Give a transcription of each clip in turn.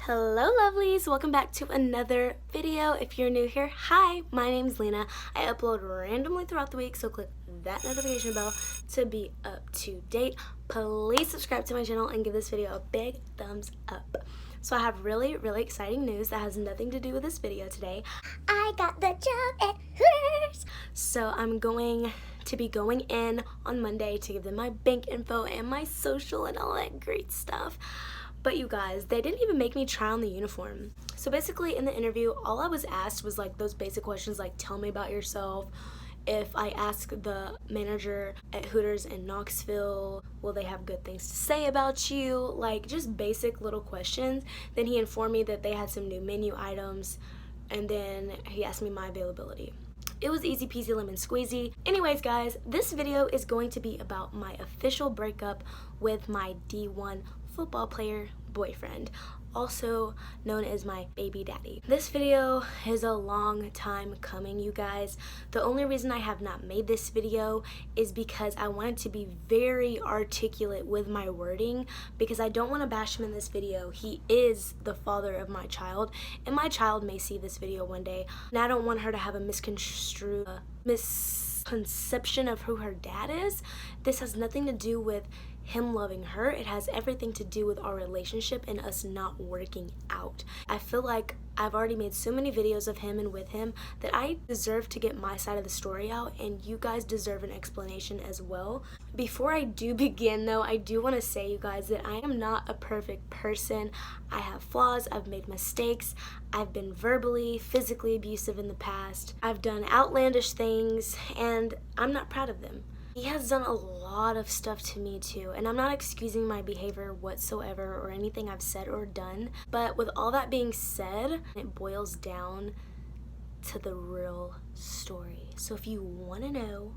Hello lovelies, welcome back to another video. If you're new here, hi, my name's Lena. I upload randomly throughout the week, so click that notification bell to be up to date. Please subscribe to my channel and give this video a big thumbs up. So I have really exciting news that has nothing to do with this video today. I got the job at Hooters! So I'm going to be going in on Monday to give them my bank info and my social and all that great stuff. But you guys, they didn't even make me try on the uniform. So basically in the interview, all I was asked was like those basic questions like tell me about yourself. If I ask the manager at Hooters in Knoxville, will they have good things to say about you? Like just basic little questions. Then he informed me that they had some new menu items, and then he asked me my availability. It was easy peasy lemon squeezy. Anyways guys, this video is going to be about my official breakup with my D1 football player boyfriend, also known as my baby daddy. This video is a long time coming, you guys. The only reason I have not made this video is because I wanted to be very articulate with my wording, because I don't want to bash him in this video. He is the father of my child, and my child may see this video one day, and I don't want her to have a misconception of who her dad is. This has nothing to do with him loving her. It has everything to do with our relationship and us not working out. I feel like I've already made so many videos of him and with him that I deserve to get my side of the story out, and you guys deserve an explanation as well. Before I do begin though, I do want to say, you guys, that I am not a perfect person. I have flaws, I've made mistakes, I've been verbally, physically abusive in the past, I've done outlandish things, and I'm not proud of them. He has done a lot of stuff to me too, and I'm not excusing my behavior whatsoever or anything I've said or done, but with all that being said, it boils down to the real story. So if you want to know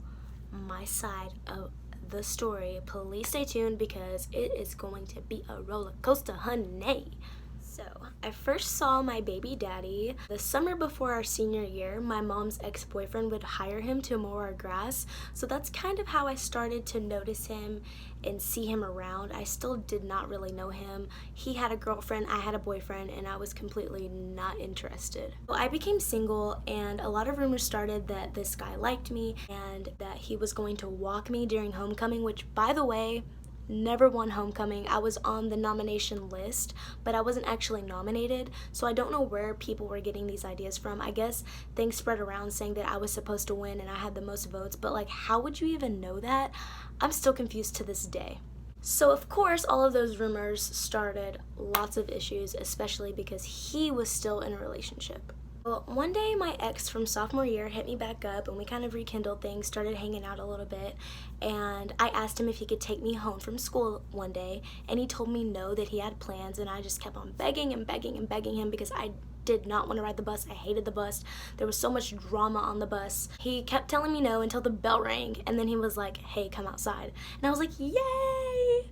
my side of the story, please stay tuned because it is going to be a roller coaster, honey. So, I first saw my baby daddy the summer before our senior year. My mom's ex-boyfriend would hire him to mow our grass, so that's kind of how I started to notice him and see him around. I still did not really know him. He had a girlfriend, I had a boyfriend, and I was completely not interested. So I became single, and a lot of rumors started that this guy liked me and that he was going to walk me during homecoming, which, by the way, never won homecoming. I was on the nomination list, but I wasn't actually nominated, so I don't know where people were getting these ideas from. I guess things spread around saying that I was supposed to win and I had the most votes, but like, how would you even know that? I'm still confused to this day. So of course all of those rumors started lots of issues, especially because he was still in a relationship. Well, one day my ex from sophomore year hit me back up and we kind of rekindled things, started hanging out a little bit, and I asked him if he could take me home from school one day, and he told me no, that he had plans, and I just kept on begging and begging and begging him because I did not want to ride the bus. I hated the bus. There was so much drama on the bus. He kept telling me no until the bell rang, and then he was like, hey, come outside. And I was like, yay!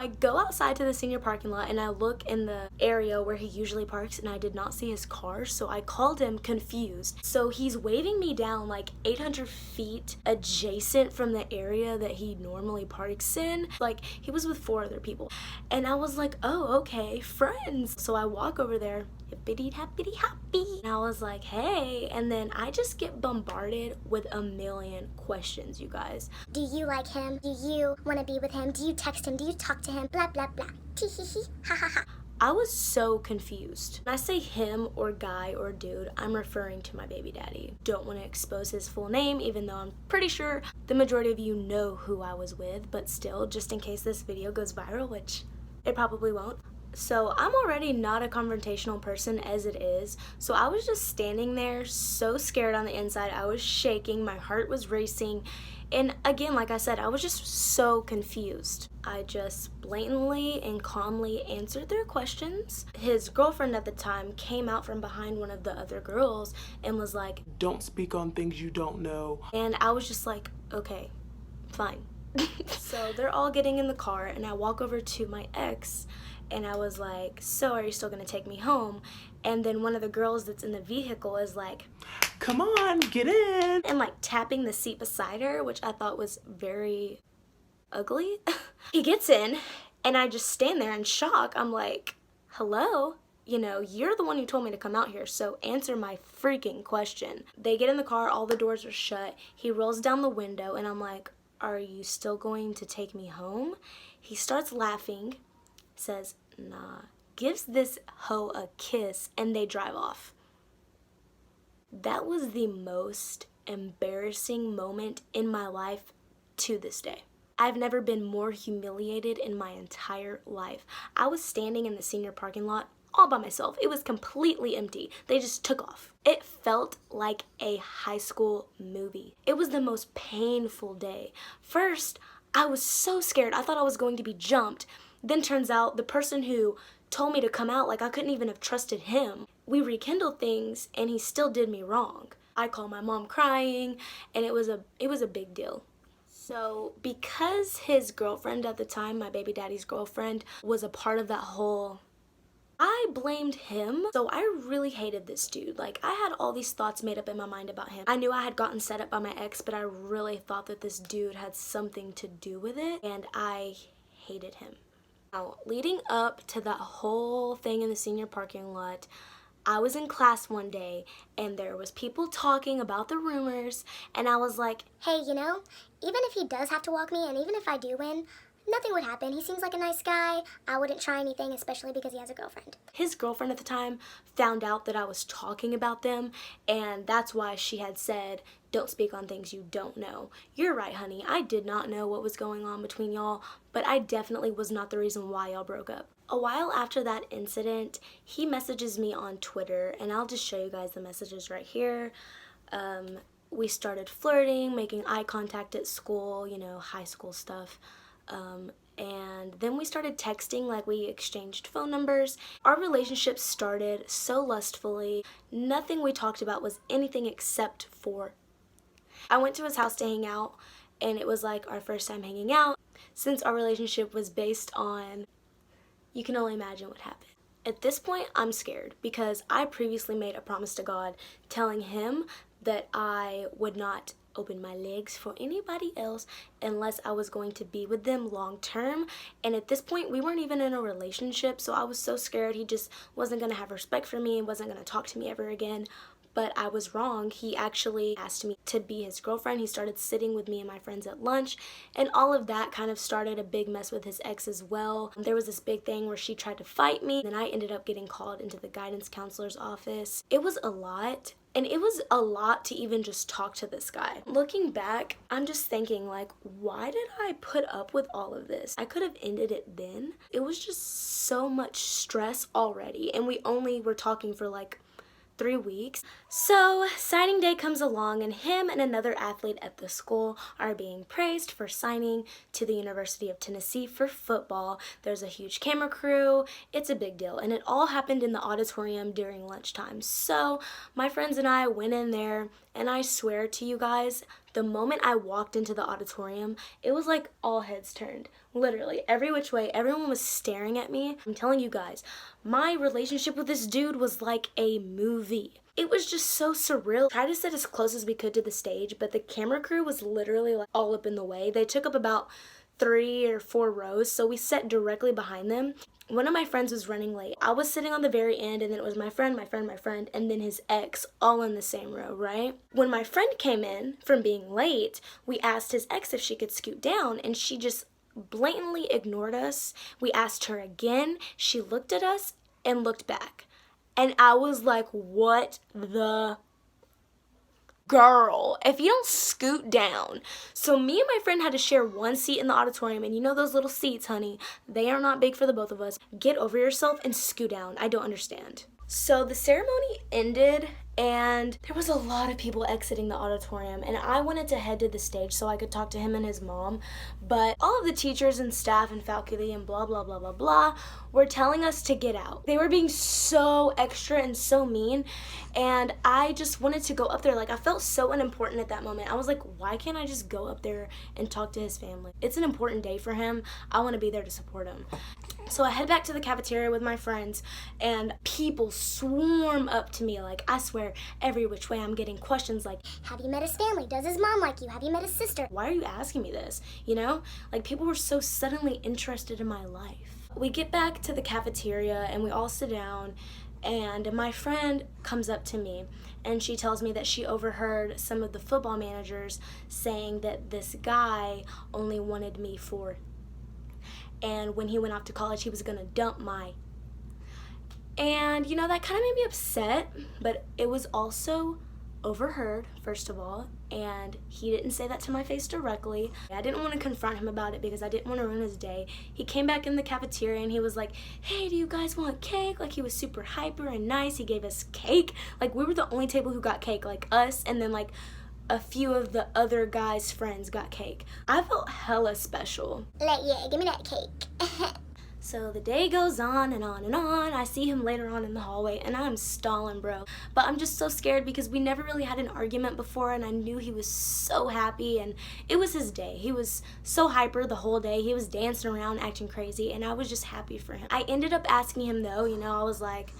I go outside to the senior parking lot and I look in the area where he usually parks, and I did not see his car, so I called him confused. So he's waving me down like 800 feet adjacent from the area that he normally parks in. Like, he was with 4 other people. And I was like, oh, okay, friends. So I walk over there, hippity happity happy. And I was like, hey, and then I just get bombarded with a million questions, you guys. Do you like him? Do you want to be with him? Do you text him? Do you talk to him? Blah, blah, blah. Tee hee hee, ha ha ha. I was so confused. When I say him or guy or dude, I'm referring to my baby daddy. Don't want to expose his full name, even though I'm pretty sure the majority of you know who I was with, but still, just in case this video goes viral, which it probably won't. So I'm already not a confrontational person as it is, so I was just standing there so scared on the inside. I was shaking, my heart was racing, and again, like I said, I was just so confused. I just blatantly and calmly answered their questions. His girlfriend at the time came out from behind one of the other girls and was like, don't speak on things you don't know. And I was just like, okay, fine. So they're all getting in the car, and I walk over to my ex and I was like, so are you still gonna take me home? And then one of the girls that's in the vehicle is like, come on, get in. And like tapping the seat beside her, which I thought was very ugly. He gets in and I just stand there in shock. I'm like, hello? you know, you're the one who told me to come out here, so answer my freaking question. They get in the car, all the doors are shut. He rolls down the window, and I'm like, are you still going to take me home? He starts laughing, says, nah, gives this hoe a kiss, and they drive off. That was the most embarrassing moment in my life to this day. I've never been more humiliated in my entire life. I was standing in the senior parking lot all by myself. It was completely empty. They just took off. It felt like a high school movie. It was the most painful day. First, I was so scared. I thought I was going to be jumped. Then turns out the person who told me to come out, like I couldn't even have trusted him. We rekindled things and he still did me wrong. I called my mom crying, and it was a big deal. So because his girlfriend at the time, my baby daddy's girlfriend, was a part of that whole, I blamed him. So I really hated this dude. Like, I had all these thoughts made up in my mind about him. I knew I had gotten set up by my ex, but I really thought that this dude had something to do with it, and I hated him. Now, leading up to that whole thing in the senior parking lot, I was in class one day, and there was people talking about the rumors, and I was like, Hey, you know, even if he does have to walk me, and even if I do win, nothing would happen. He seems like a nice guy. I wouldn't try anything, especially because he has a girlfriend. his girlfriend at the time found out that I was talking about them, and that's why she had said, don't speak on things you don't know. You're right, honey. I did not know what was going on between y'all, but I definitely was not the reason why y'all broke up. A while after that incident, he messages me on Twitter, and I'll just show you guys the messages right here. We started flirting, making eye contact at school, you know, high school stuff. And then we started texting, like we exchanged phone numbers. Our relationship started so lustfully. Nothing we talked about was anything except for. I went to his house to hang out, and it was like our first time hanging out. Since our relationship was based on, you can only imagine what happened. At this point, I'm scared because I previously made a promise to God telling him that I would not open my legs for anybody else unless I was going to be with them long term. And at this point, we weren't even in a relationship, so I was so scared he just wasn't going to have respect for me and wasn't going to talk to me ever again. But I was wrong. He actually asked me to be his girlfriend. He started sitting with me and my friends at lunch, and all of that kind of started a big mess with his ex as well. There was this big thing where she tried to fight me, and I ended up getting called into the guidance counselor's office. It was a lot, and it was a lot to even just talk to this guy. Looking back, I'm just thinking, like, why did I put up with all of this? I could have ended it then. It was just so much stress already, and we only were talking for like 3 weeks. So signing day comes along, and him and another athlete at the school are being praised for signing to the University of Tennessee for football. There's a huge camera crew. It's a big deal, and it all happened in the auditorium during lunchtime. So my friends and I went in there, and I swear to you guys, the moment I walked into the auditorium, it was like all heads turned. Literally, every which way, everyone was staring at me. I'm telling you guys, my relationship with this dude was like a movie. It was just so surreal. Tried to sit as close as we could to the stage, but the camera crew was literally like all up in the way. They took up about 3 or 4 rows, so we sat directly behind them. One of my friends was running late. I was sitting on the very end, and then it was my friend, and then his ex, all in the same row, right? When my friend came in from being late, we asked his ex if she could scoot down, and she just blatantly ignored us. We asked her again. She looked at us and looked back. And I was like, what the girl, if you don't scoot down. So me and my friend had to share one seat in the auditorium, and you know those little seats, honey, they are not big for the both of us. Get over yourself and scoot down. I don't understand. So the ceremony ended, and there was a lot of people exiting the auditorium, and I wanted to head to the stage so I could talk to him and his mom, but all of the teachers and staff and faculty and blah blah blah blah blah were telling us to get out. They were being so extra and so mean, and I just wanted to go up there. Like, I felt so unimportant at that moment. I was like, why can't I just go up there and talk to his family? It's an important day for him. I want to be there to support him. So I head back to the cafeteria with my friends, and people swarm up to me. Like, I swear, every which way I'm getting questions like, Have you met his family? Does his mom like you? Have you met his sister? why are you asking me this? You know? Like, people were so suddenly interested in my life. We get back to the cafeteria and we all sit down, and my friend comes up to me and she tells me that she overheard some of the football managers saying that this guy only wanted me for, and when he went off to college he was gonna dump my. And you know, that kind of made me upset, but it was also overheard, first of all, and he didn't say that to my face directly. I didn't want to confront him about it because I didn't want to ruin his day. He came back in the cafeteria and he was like, hey, do you guys want cake? Like, he was super hyper and nice. He gave us cake. Like, we were the only table who got cake, like us, and then like a few of the other guys' friends got cake. I felt hella special. Like, yeah, give me that cake. So the day goes on and on and on. I see him later on in the hallway and I'm stalling, bro. But I'm just so scared because we never really had an argument before, and I knew he was so happy and it was his day. He was so hyper the whole day. He was dancing around, acting crazy, and I was just happy for him. I ended up asking him though, you know, I was like,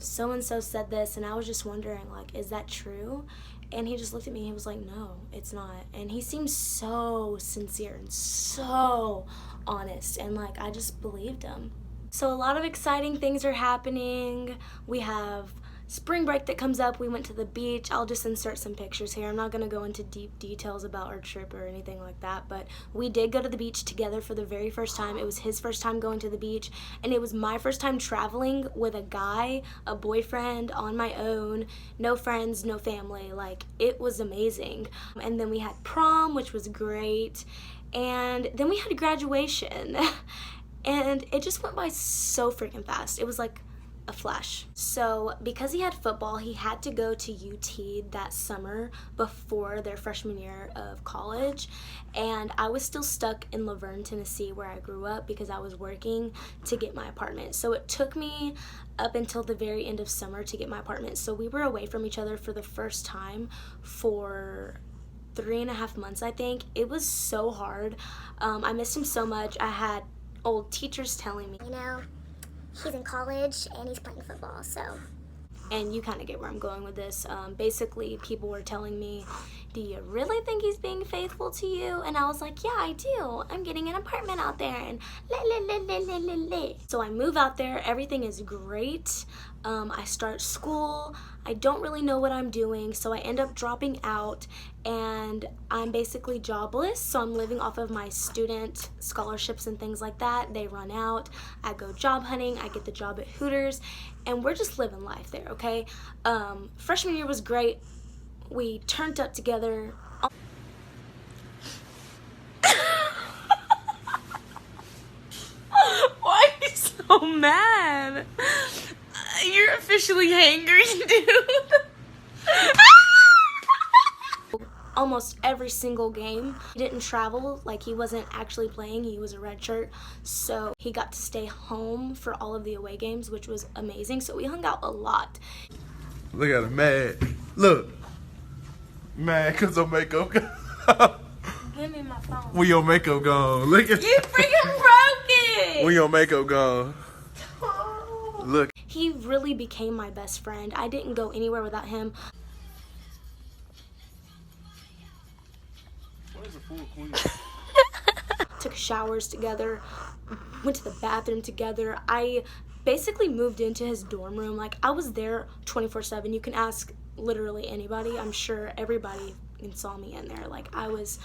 so-and-so said this, and I was just wondering, like, is that true? And he just looked at me and he was like, no, it's not. And he seemed so sincere and so honest, and like, I just believed him. So a lot of exciting things are happening. We have spring break that comes up. We went to the beach. I'll just insert some pictures here. I'm not gonna go into deep details about our trip or anything like that, but we did go to the beach together for the very first time. It was his first time going to the beach, and it was my first time traveling with a guy, a boyfriend, on my own, no friends, no family. Like, it was amazing. And then we had prom, which was great, and then we had graduation, and it just went by so freaking fast. It was like a flash. So because he had football, he had to go to UT that summer before their freshman year of college, and I was still stuck in Laverne, Tennessee, where I grew up, because I was working to get my apartment. So it took me up until the very end of summer to get my apartment. So we were away from each other for the first time for 3.5 months, I think. It was so hard. I missed him so much. I had old teachers telling me, You know, he's in college and he's playing football, so. and you kind of get where I'm going with this. Basically, people were telling me, do you really think he's being faithful to you? And I was like, yeah, I do. I'm getting an apartment out there, and So I move out there. Everything is great. I start school. I don't really know what I'm doing, so I end up dropping out, and I'm basically jobless. So I'm living off of my student scholarships and things like that. They run out. I go job hunting. I get the job at Hooters, and we're just living life there, okay? Freshman year was great. We turned up together. Why are you so mad? You're officially hangry, dude. Almost every single game. He didn't travel, like, he wasn't actually playing, he was a redshirt, so he got to stay home for all of the away games, which was amazing. So we hung out a lot. Look at him, mad. Look. Mad because your makeup gone. Give me my phone. When your makeup gone. Look at You freaking broke it. when your makeup gone. Look. He really became my best friend. I didn't go anywhere without him. Took showers together, went to the bathroom together. I basically moved into his dorm room. Like, I was there 24/7. You can ask literally anybody. I'm sure everybody saw me in there. Like, I was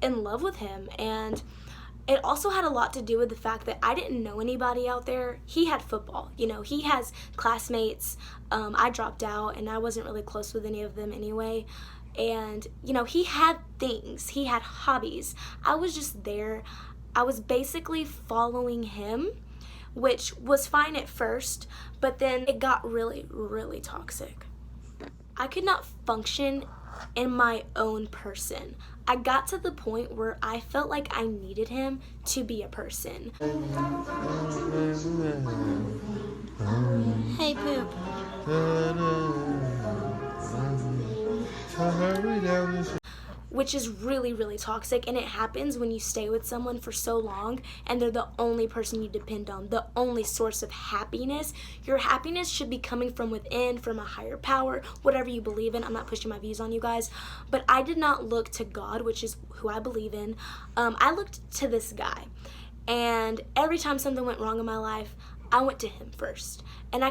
in love with him, and it also had a lot to do with the fact that I didn't know anybody out there. He had football, you know, he has classmates. I dropped out, and I wasn't really close with any of them anyway. And, you know, he had things, he had hobbies. I was just there. I was basically following him, which was fine at first, but then it got really, really toxic. I could not function in my own person. I got to the point where I felt like I needed him to be a person. Hey, Poop. Which is really, really toxic, and it happens when you stay with someone for so long and they're the only person you depend on, the only source of happiness. Your happiness should be coming from within, from a higher power, whatever you believe in. I'm not pushing my views on you guys, but I did not look to God, which is who I believe in. I looked to this guy, And every time something went wrong in my life, I went to him first. And I